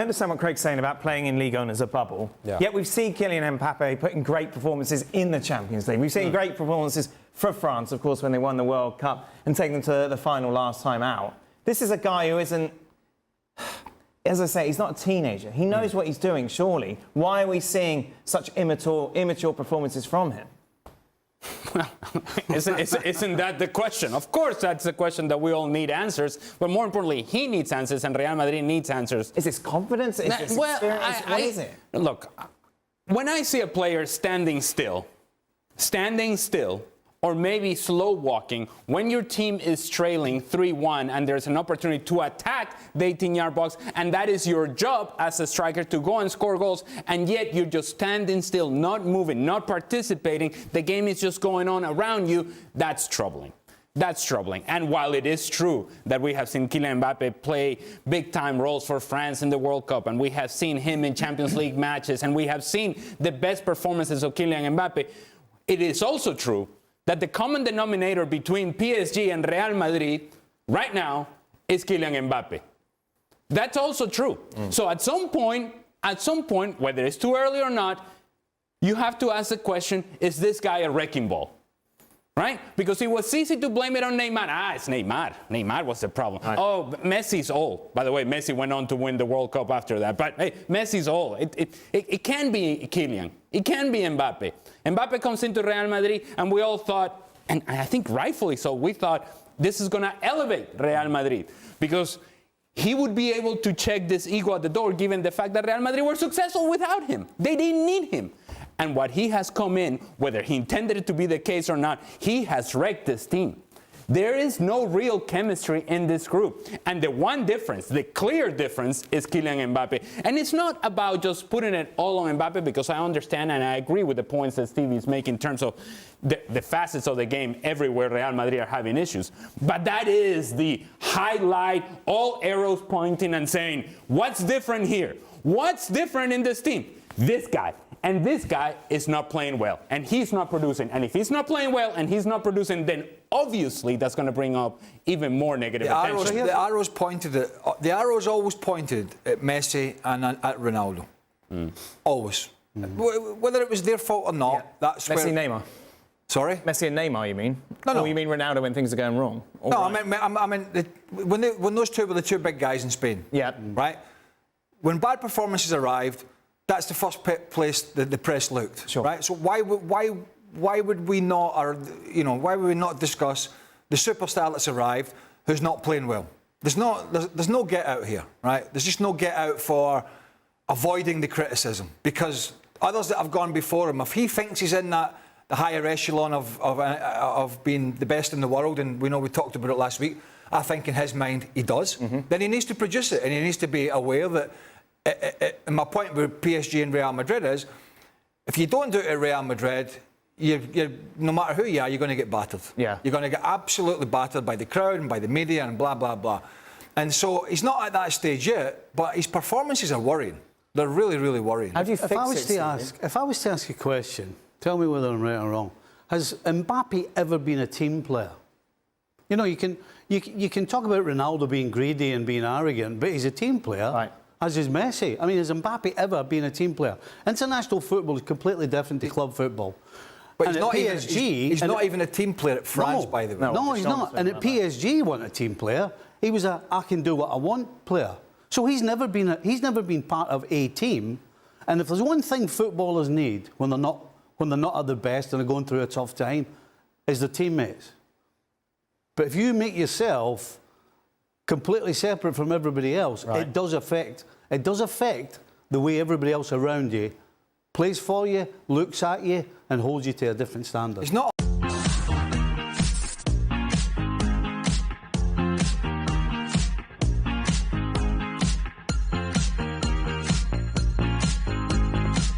understand what Craig's saying about playing in Ligue 1 as a bubble. Yeah. Yet we've seen Kylian Mbappe putting great performances in the Champions League. We've seen great performances for France, of course, when they won the World Cup and taken them to the final last time out. This is a guy who isn't, as I say, he's not a teenager. He knows what he's doing, surely. Why are we seeing such immature performances from him? Well, isn't that the question? Of course, that's the question that we all need answers. But more importantly, he needs answers and Real Madrid needs answers. Is this confidence? Is this experience? What is it? Look, when I see a player standing still, or maybe slow walking, when your team is trailing 3-1 and there's an opportunity to attack the 18-yard box, and that is your job as a striker to go and score goals, and yet you're just standing still, not moving, not participating, the game is just going on around you, that's troubling. That's troubling. And while it is true that we have seen Kylian Mbappe play big-time roles for France in the World Cup, and we have seen him in Champions League matches, and we have seen the best performances of Kylian Mbappe, it is also true that the common denominator between PSG and Real Madrid right now is Kylian Mbappe. That's also true. So at some point, whether it's too early or not, you have to ask the question, is this guy a wrecking ball? Right? Because it was easy to blame it on Neymar. It's Neymar. Neymar was the problem. Right. Oh, Messi's old. By the way, Messi went on to win the World Cup after that. But hey, Messi's old. It can be Kylian. It can be Mbappe. Mbappe comes into Real Madrid, and we all thought, and I think rightfully so, we thought this is going to elevate Real Madrid because he would be able to check this ego at the door given the fact that Real Madrid were successful without him. They didn't need him. And what he has come in, whether he intended it to be the case or not, he has wrecked this team. There is no real chemistry in this group. And the one difference, the clear difference, is Kylian Mbappe. And it's not about just putting it all on Mbappe, because I understand and I agree with the points that Stevie is making in terms of the facets of the game everywhere Real Madrid are having issues. But that is the highlight, all arrows pointing and saying, what's different here? What's different in this team? This guy. And this guy is not playing well, and he's not producing. And if he's not playing well and he's not producing, then obviously that's going to bring up even more negative attention. The arrows always pointed at Messi and at Ronaldo. Always. Whether it was their fault or not, that's Messi, where... Neymar. Sorry? Messi and Neymar, you mean? No. Or you mean Ronaldo when things are going wrong? No, right. I mean when those two were the two big guys in Spain. Yeah. Right? When bad performances arrived, that's the first place that the press looked, sure. Right? So why would we not, or why would we not discuss the superstar that's arrived who's not playing well? There's no get out here, right? There's just no get out for avoiding the criticism, because others that have gone before him, if he thinks he's in the higher echelon of being the best in the world, and we know we talked about it last week, I think in his mind he does. Then he needs to produce it, and he needs to be aware that. And my point with PSG and Real Madrid is, if you don't do it at Real Madrid, you're no matter who you are, you're going to get battered. Yeah. You're going to get absolutely battered by the crowd and by the media and blah, blah, blah. And so he's not at that stage yet, but his performances are worrying. They're really, really worrying. How do you fix If I was to ask a question, tell me whether I'm right or wrong. Has Mbappe ever been a team player? You know, you can talk about Ronaldo being greedy and being arrogant, but he's a team player. Right. As is Messi. I mean, has Mbappe ever been a team player? International football is completely different to club football. But and he's not, PSG, he's not even a team player at France, by the way. No, he's not. And at PSG, he wasn't a team player. He was a I can do what I want player. So he's never been part of a team. And if there's one thing footballers need when they're not at their best and they're going through a tough time, is their teammates. But if you make yourself completely separate from everybody else, right. it does affect the way everybody else around you plays for you, looks at you, and holds you to a different standard. It's not